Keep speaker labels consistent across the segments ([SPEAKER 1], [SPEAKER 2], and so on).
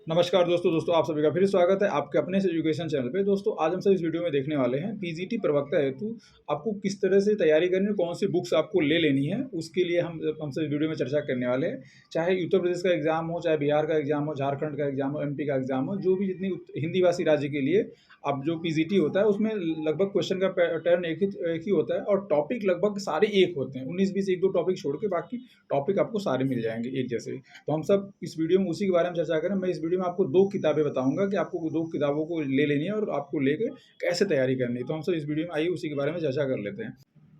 [SPEAKER 1] नमस्कार दोस्तों आप सभी का फिर स्वागत है आपके अपने से एजुकेशन चैनल पे। दोस्तों आज हम सब इस वीडियो में देखने वाले हैं पीजीटी प्रवक्ता हेतु आपको किस तरह से तैयारी करनी है, कौन सी बुक्स आपको ले लेनी है, उसके लिए हम सब इस वीडियो में चर्चा करने वाले हैं। चाहे उत्तर प्रदेश का एग्जाम हो, चाहे बिहार का एग्जाम हो, झारखंड का एग्जाम हो, एमपी का एग्जाम हो, जो भी जितनी हिंदी भाषी राज्य के लिए अब जो पीजीटी होता है उसमें लगभग क्वेश्चन का पैटर्न एक ही होता है और टॉपिक लगभग सारे एक होते हैं। 19-20 एक दो टॉपिक छोड़ के बाकी टॉपिक आपको सारे मिल जाएंगे एक जैसे। तो हम सब इस वीडियो में उसी के बारे में चर्चा करें। मैं इस वीडियो में आपको 2 किताबें बताऊँगा कि आपको 2 किताबों को ले लेनी है और आपको लेके कैसे तैयारी करनी है। तो हम सब इस वीडियो में आइए उसी के बारे में चर्चा कर लेते हैं।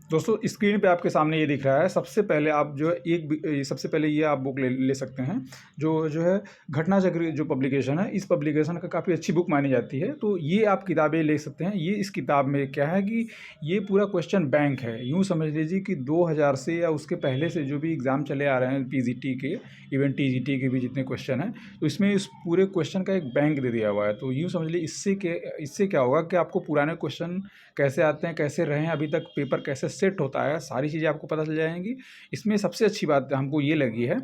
[SPEAKER 1] दोस्तों स्क्रीन पे आपके सामने ये दिख रहा है। सबसे पहले आप जो है सबसे पहले ये आप बुक ले सकते हैं जो जो है घटना चक्र जो पब्लिकेशन है, इस पब्लिकेशन का काफ़ी अच्छी बुक मानी जाती है। तो ये आप किताबें ले सकते हैं। ये इस किताब में क्या है कि ये पूरा क्वेश्चन बैंक है। यूँ समझ लीजिए कि 2000 से या उसके पहले से जो भी एग्ज़ाम चले आ रहे हैं पीजीटी के, इवन टीजीटी के भी जितने क्वेश्चन हैं, तो इसमें इस पूरे क्वेश्चन का एक बैंक दे दिया हुआ है। तो यूँ समझ लीजिए इससे क्या होगा कि आपको पुराने क्वेश्चन कैसे आते हैं, कैसे रहे हैं, अभी तक पेपर कैसे सेट होता है, सारी चीज़ें आपको पता चल जाएंगी। इसमें सबसे अच्छी बात हमको ये लगी है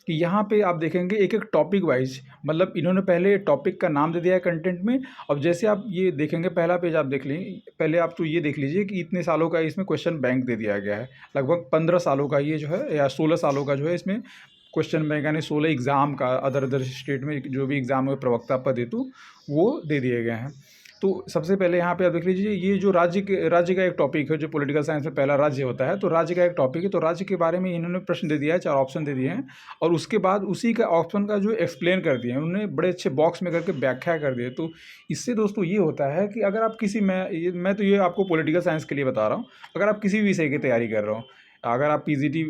[SPEAKER 1] कि यहाँ पे आप देखेंगे एक एक टॉपिक वाइज, मतलब इन्होंने पहले टॉपिक का नाम दे दिया है कंटेंट में। अब जैसे आप ये देखेंगे, पहला पेज आप देख लें, पहले आप तो ये देख लीजिए कि इतने सालों का इसमें क्वेश्चन बैंक दे दिया गया है। लगभग 15 सालों का ये जो है या 16 सालों का जो है इसमें क्वेश्चन बैंक, यानी 16 एग्ज़ाम का अदर स्टेट में जो भी एग्ज़ाम में प्रवक्ता पद हेतु वो दे दिए गए हैं। तो सबसे पहले यहाँ पे आप देख लीजिए, ये जो राज्य का एक टॉपिक है, जो पॉलिटिकल साइंस में पहला राज्य होता है, तो राज्य का एक टॉपिक है। तो राज्य के बारे में इन्होंने प्रश्न दे दिया है, 4 ऑप्शन दे दिए हैं और उसके बाद उसी का ऑप्शन का जो एक्सप्लेन कर दिए हैं उन्होंने, बड़े अच्छे बॉक्स में करके व्याख्या कर दिए। तो इससे दोस्तों ये होता है कि अगर आप मैं तो ये आपको पॉलिटिकल साइंस के लिए बता रहा हूँ। अगर आप किसी भी विषय की तैयारी कर रहे हो, अगर आप पीजीटी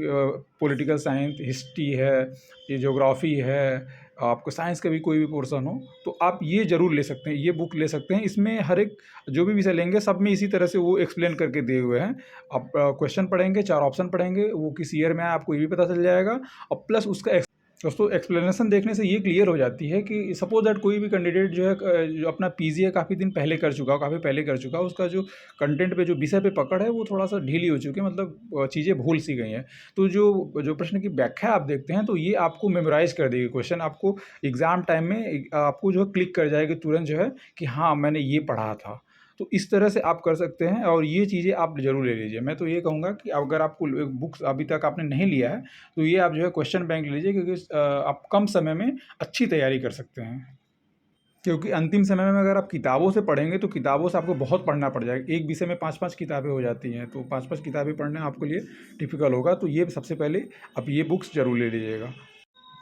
[SPEAKER 1] पॉलिटिकल साइंस, हिस्ट्री है, ये ज्योग्राफी है, आपको साइंस का भी कोई भी पोर्शन हो, तो आप ये ज़रूर ले सकते हैं, ये बुक ले सकते हैं। इसमें हर एक जो भी विषय लेंगे सब में इसी तरह से वो एक्सप्लेन करके दिए हुए हैं। आप क्वेश्चन पढ़ेंगे, 4 ऑप्शन पढ़ेंगे, वो किस ईयर में है आपको ये भी पता चल जाएगा। और प्लस उसका दोस्तों एक्सप्लेनेशन देखने से ये क्लियर हो जाती है कि सपोज दैट कोई भी कैंडिडेट जो है जो अपना पीजी है काफ़ी दिन पहले कर चुका हो, काफ़ी पहले कर चुका हो, उसका जो कंटेंट पे, जो विषय पे पकड़ है वो थोड़ा सा ढीली हो चुकी है, मतलब चीज़ें भूल सी गई हैं। तो जो जो प्रश्न की व्याख्या आप देखते हैं तो ये आपको मेमोराइज कर देगी क्वेश्चन, आपको एग्ज़ाम टाइम में आपको जो है क्लिक कर जाएगी तुरंत जो है कि हाँ मैंने ये पढ़ा था। तो इस तरह से आप कर सकते हैं और ये चीज़ें आप ज़रूर ले लीजिए। मैं तो ये कहूँगा कि अगर आपको बुक्स अभी तक आपने नहीं लिया है तो ये आप जो है क्वेश्चन बैंक ले लीजिए, क्योंकि आप कम समय में अच्छी तैयारी कर सकते हैं। क्योंकि अंतिम समय में अगर आप किताबों से पढ़ेंगे तो किताबों से आपको बहुत पढ़ना पड़ जाएगा। एक विषय में 5-5 किताबें हो जाती हैं, तो 5-5 किताबें पढ़ना आपके लिए डिफ़िकल्ट होगा। तो ये सबसे पहले आप ये बुक्स ज़रूर ले लीजिएगा।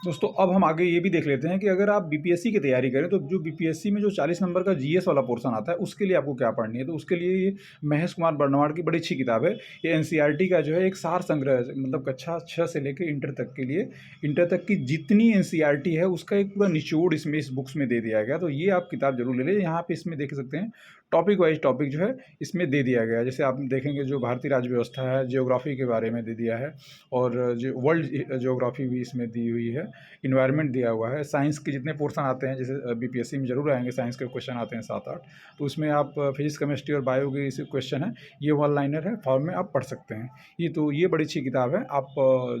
[SPEAKER 1] दोस्तों अब हम आगे ये भी देख लेते हैं कि अगर आप बीपीएससी की तैयारी करें तो जो बीपीएससी में जो 40 नंबर का जीएस वाला पोर्शन आता है उसके लिए आपको क्या पढ़नी है। तो उसके लिए ये महेश कुमार बर्णवाड़ की बड़ी अच्छी किताब है। ये एनसीईआरटी का जो है एक सार संग्रह है, मतलब कक्षा 6 से लेकर इंटर तक के लिए, इंटर तक की जितनी एनसीईआरटी है उसका एक पूरा निचोड़ इसमें इस बुक्स में दे दिया गया। तो ये आप किताब जरूर ले लें। यहाँ पे इसमें देख सकते हैं टॉपिक वाइज टॉपिक जो है इसमें दे दिया गया है। जैसे आप देखेंगे जो भारतीय राज्य व्यवस्था है, जियोग्राफी के बारे में दे दिया है और जो वर्ल्ड जियोग्राफी भी इसमें दी हुई है, इन्वायरमेंट दिया हुआ है। साइंस के जितने पोर्शन आते हैं, जैसे बीपीएससी में जरूर आएंगे, साइंस के क्वेश्चन आते हैं 7-8, तो उसमें आप फिजिक्स, केमिस्ट्री और बायो के इसी क्वेश्चन है, ये वन लाइनर है, फॉर्म में आप पढ़ सकते हैं। ये बड़ी अच्छी किताब है। आप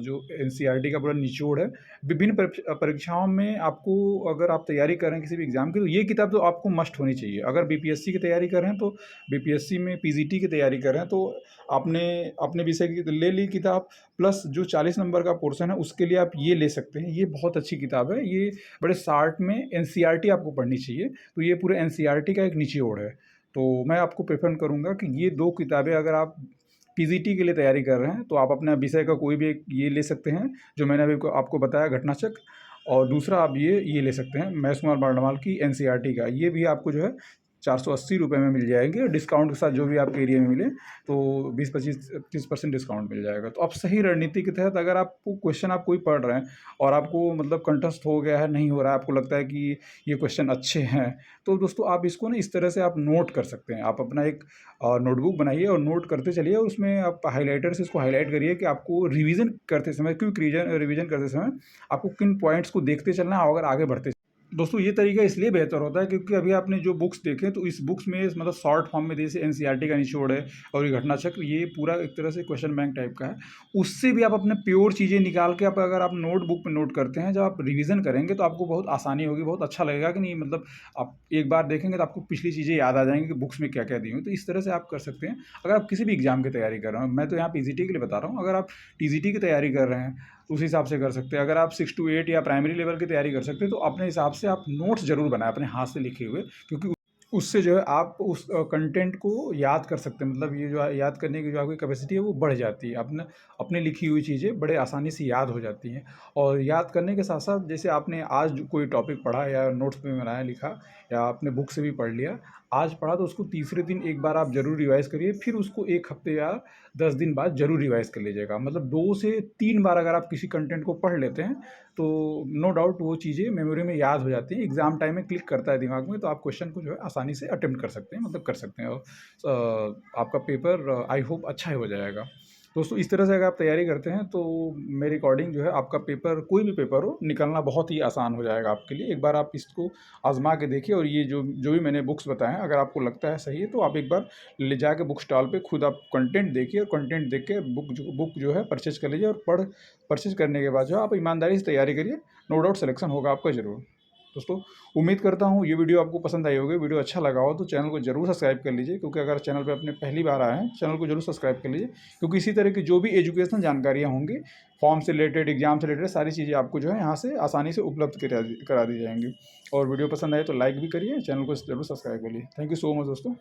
[SPEAKER 1] जो एनसीईआरटी का पूरा निचोड़ है, विभिन्न परीक्षाओं में आपको, अगर आप तैयारी करें किसी भी एग्जाम की, तो ये किताब तो आपको मस्ट होनी चाहिए। अगर बीपीएससी की तैयारी कर रहे हैं तो बीपीएससी में पीजीटी की तैयारी कर रहे हैं तो आपने अपने विषय की ले ली किताब, प्लस जो 40 नंबर का पोर्शन है उसके लिए आप ये ले सकते हैं। ये बहुत अच्छी किताब है। ये बड़े शार्ट में एनसीईआरटी आपको पढ़नी चाहिए, तो ये पूरे एनसीईआरटी का एक निचोड़ है। तो मैं आपको प्रेफर करूँगा कि ये 2 किताबें अगर आप पीजीटी के लिए तैयारी कर रहे हैं तो आप अपने विषय का कोई भी एक ये ले सकते हैं जो मैंने अभी आपको बताया, घटनाचक्र। और दूसरा आप ये ले सकते हैं महेश कुमार बर्णवाल की एनसीईआरटी का। ये भी आपको जो है 480 रुपये में मिल जाएंगे और डिस्काउंट के साथ जो भी आपके एरिया में मिले तो 20-25-30% डिस्काउंट मिल जाएगा। तो आप सही रणनीति के तहत, अगर आपको क्वेश्चन आप कोई पढ़ रहे हैं और आपको मतलब कंठस्थ हो गया है, नहीं हो रहा है, आपको लगता है कि ये क्वेश्चन अच्छे हैं, तो दोस्तों आप इसको ना इस तरह से आप नोट कर सकते हैं। आप अपना एक नोटबुक बनाइए और नोट करते चलिए और उसमें आप हाईलाइटर से इसको हाईलाइट करिए कि आपको रिवीजन करते समय, क्योंकि रिवीजन करते समय आपको किन पॉइंट्स को देखते चलना है और आगे बढ़ते दोस्तों ये तरीका इसलिए बेहतर होता है क्योंकि अभी आपने जो बुक्स देखे तो इस बुक्स में मतलब शॉर्ट फॉर्म में जैसे एनसीईआरटी का निचोड़ है और ये घटना चक्र, ये पूरा एक तरह से क्वेश्चन बैंक टाइप का है। उससे भी आप अपने प्योर चीज़ें निकाल के आप अगर आप नोटबुक में नोट करते हैं, जब आप रिवीजन करेंगे तो आपको बहुत आसानी होगी, बहुत अच्छा लगेगा कि नहीं, मतलब आप एक बार देखेंगे तो आपको पिछली चीज़ें याद आ जाएंगी कि बुक्स में क्या क्या दी हुई। तो इस तरह से आप कर सकते हैं अगर आप किसी भी एग्जाम की तैयारी कर रहे हो। मैं तो यहाँ पीजीटी के लिए बता रहा हूँ, अगर आप टीजीटी की तैयारी कर रहे हैं तो उस हिसाब से कर सकते हैं। अगर आप 6 to 8 या प्राइमरी लेवल की तैयारी कर सकते हैं तो अपने हिसाब से आप नोट्स ज़रूर बनाएं अपने हाथ से लिखे हुए, क्योंकि उससे जो है आप उस कंटेंट को याद कर सकते हैं। मतलब ये जो याद करने की जो आपकी कैपेसिटी है वो बढ़ जाती है। अपने अपने लिखी हुई चीज़ें बड़े आसानी से याद हो जाती हैं। और याद करने के साथ साथ जैसे आपने आज कोई टॉपिक पढ़ा या नोट्स में बनाया लिखा या आपने बुक से भी पढ़ लिया, आज पढ़ा तो उसको तीसरे दिन एक बार आप ज़रूर रिवाइज़ करिए, फिर उसको 1 हफ्ते या 10 दिन बाद ज़रूर रिवाइज़ कर लीजिएगा। मतलब 2 से 3 बार अगर आप किसी कंटेंट को पढ़ लेते हैं तो नो डाउट वो चीज़ें मेमोरी में याद हो जाती हैं। एग्ज़ाम टाइम में क्लिक करता है दिमाग में, तो आप क्वेश्चन को जो है आसानी से अटेम्प्ट कर सकते हैं, मतलब कर सकते हैं। और आपका पेपर आई होप अच्छा ही हो जाएगा। दोस्तों इस तरह से अगर आप तैयारी करते हैं तो मेरे अकॉर्डिंग जो है आपका पेपर, कोई भी पेपर हो, निकलना बहुत ही आसान हो जाएगा आपके लिए। एक बार आप इसको आज़मा के देखिए और ये जो जो भी मैंने बुक्स बताएँ हैं, अगर आपको लगता है सही है तो आप एक बार ले जाके बुक स्टॉल पे खुद आप कंटेंट देखिए और कंटेंट देख के बुक जो है परचेज़ कर लीजिए। और परचेज़ करने के बाद जो है आप ईमानदारी से तैयारी करिए, नो डाउट सिलेक्शन होगा आपका ज़रूर। दोस्तों उम्मीद करता हूँ ये वीडियो आपको पसंद आई होगी। वीडियो अच्छा लगा हो तो चैनल को जरूर सब्सक्राइब कर लीजिए, क्योंकि अगर चैनल पे अपने पहली बार आए हैं चैनल को जरूर सब्सक्राइब कर लीजिए, क्योंकि इसी तरह की जो भी एजुकेशनल जानकारियाँ होंगी, फॉर्म से रिलेटेड, एग्जाम से रिलेटेड, सारी चीज़ें आपको जो है यहाँ से आसानी से उपलब्ध करा दी जाएंगी। और वीडियो पसंद आए तो लाइक भी करिए, चैनल को जरूर सब्सक्राइब करिए। थैंक यू सो मच दोस्तों।